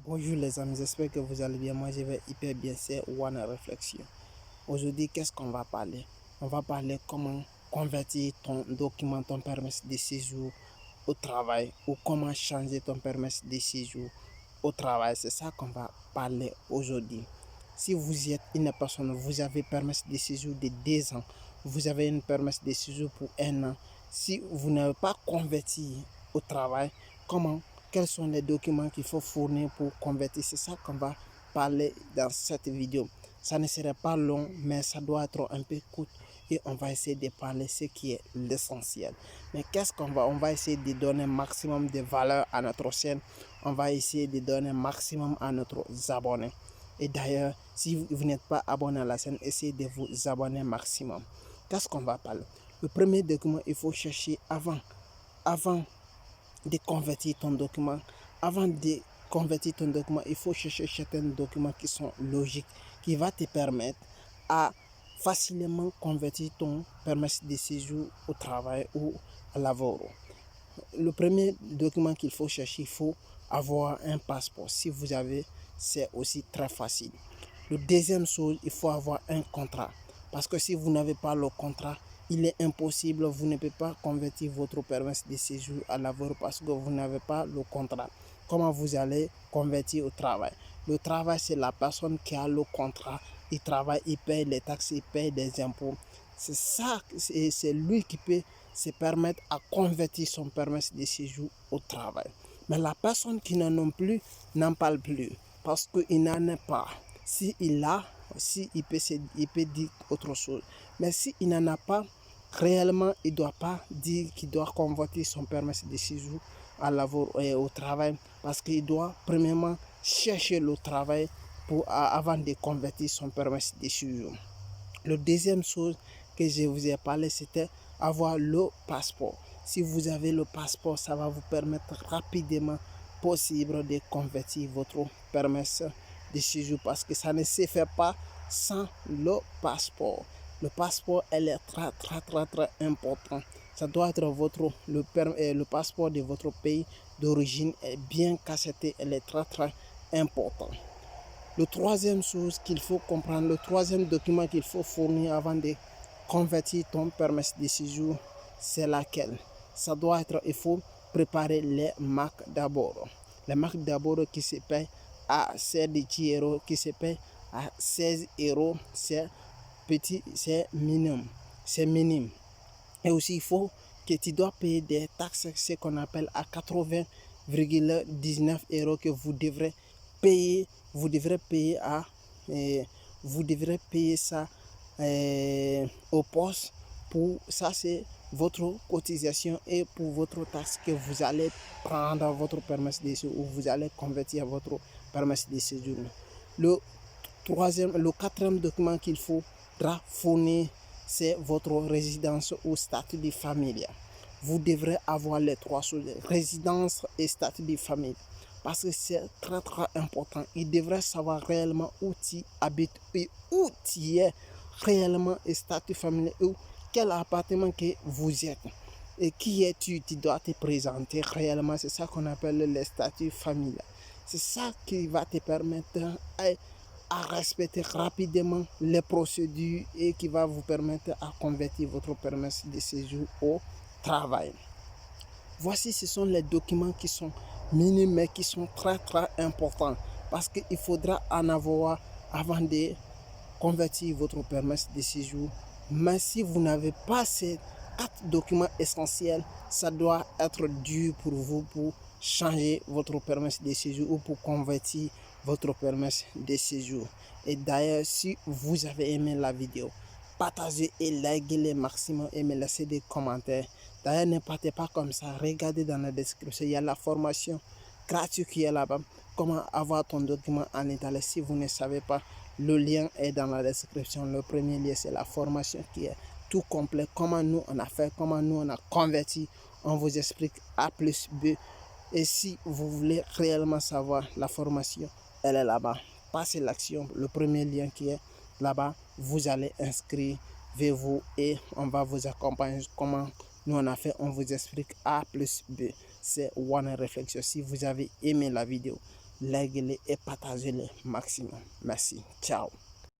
Bonjour les amis, j'espère que vous allez bien. Moi je vais hyper bien, c'est One Réflexion. Aujourd'hui, qu'est-ce qu'on va parler? On va parler comment convertir ton document, ton permis de séjour au travail ou comment changer ton permis de séjour au travail. C'est ça qu'on va parler aujourd'hui. Si vous êtes une personne, vous avez permis de séjour de 2 ans, vous avez une permis de séjour pour 1 an. Si vous n'avez pas converti au travail, comment quels sont les documents qu'il faut fournir pour convertir? C'est ça qu'on va parler dans cette vidéo. Ça ne serait pas long, mais ça doit être un peu court et on va essayer de parler ce qui est l'essentiel. Mais qu'est-ce qu'on va? On va essayer de donner maximum de valeur à notre chaîne. On va essayer de donner maximum à notre abonnés. Et d'ailleurs, si vous n'êtes pas abonné à la chaîne, essayez de vous abonner maximum. Qu'est-ce qu'on va parler? Le premier document, il faut chercher avant de convertir ton document. Avant de convertir ton document, il faut chercher certains documents qui sont logiques, qui va te permettre à facilement convertir ton permis de séjour au travail ou à lavoro. Le premier document qu'il faut chercher, il faut avoir un passeport. Si vous avez, c'est aussi très facile. Le deuxième chose, il faut avoir un contrat. Parce que si vous n'avez pas le contrat, il est impossible, vous ne pouvez pas convertir votre permis de séjour à lavoro parce que vous n'avez pas le contrat. Comment vous allez convertir au travail? Le travail, c'est la personne qui a le contrat. Il travaille, il paye les taxes, il paye des impôts. C'est ça, c'est lui qui peut se permettre à convertir son permis de séjour au travail. Mais la personne qui n'en a plus, n'en parle plus parce qu'il n'en a pas. S'il a, il peut dire autre chose. Mais s'il n'en a pas, réellement, il ne doit pas dire qu'il doit convertir son permis de séjour à au travail parce qu'il doit premièrement chercher le travail avant de convertir son permis de séjour. La deuxième chose que je vous ai parlé, c'était avoir le passeport. Si vous avez le passeport, ça va vous permettre rapidement possible de convertir votre permis de séjour parce que ça ne se fait pas sans le passeport. Le passeport, elle est très important. Ça doit être le passeport de votre pays d'origine est bien cacheté, elle est très important. Le troisième chose qu'il faut comprendre, le troisième document qu'il faut fournir avant de convertir ton permis de séjour, c'est laquelle? Ça doit être, il faut préparer les marques d'abord. Les marques d'abord qui se payent à 16 €, qui se payent à 16 €, c'est petit, c'est minimum. C'est minime. Et aussi, il faut que tu dois payer des taxes, ce qu'on appelle à 80,19 € que vous devrez payer. Vous devrez payer vous devrez payer ça au poste. Pour ça, c'est votre cotisation et pour votre taxe que vous allez prendre votre permis de séjour ou vous allez convertir votre permis de séjour. Le quatrième document qu'il faudra fournir, c'est votre résidence ou statut de famille. Vous devrez avoir les trois choses, résidence et statut de famille. Parce que c'est très important. Il devrait savoir réellement où tu habites et où tu es réellement et statut familial ou quel appartement que vous êtes. Et qui es-tu? Tu dois te présenter réellement. C'est ça qu'on appelle le statut familial. C'est ça qui va te permettre à respecter rapidement les procédures et qui va vous permettre à convertir votre permis de séjour au travail. Voici, ce sont les documents qui sont minimes mais qui sont très importants parce qu'il faudra en avoir avant de convertir votre permis de séjour. Mais si vous n'avez pas ces 4 documents essentiels, ça doit être dur pour vous pour changer votre permis de séjour ou pour convertir votre permis de séjour. Et d'ailleurs, si vous avez aimé la vidéo, partagez et likez le maximum et me laissez des commentaires. D'ailleurs, ne partez pas comme ça. Regardez dans la description, il y a la formation gratuite qui est là-bas. Comment avoir ton document en italien si vous ne savez pas. Le lien est dans la description. Le premier lien, c'est la formation qui est tout complet. Comment nous on a fait, comment nous on a converti. On vous explique A plus B. Et si vous voulez réellement savoir la formation, elle est là-bas. Passez l'action. Le premier lien qui est là-bas, vous allez inscrivez-vous et on va vous accompagner. Comment nous on a fait, on vous explique A plus B. C'est One Réflexion. Si vous avez aimé la vidéo, likez-les et partagez-les maximum. Merci. Ciao.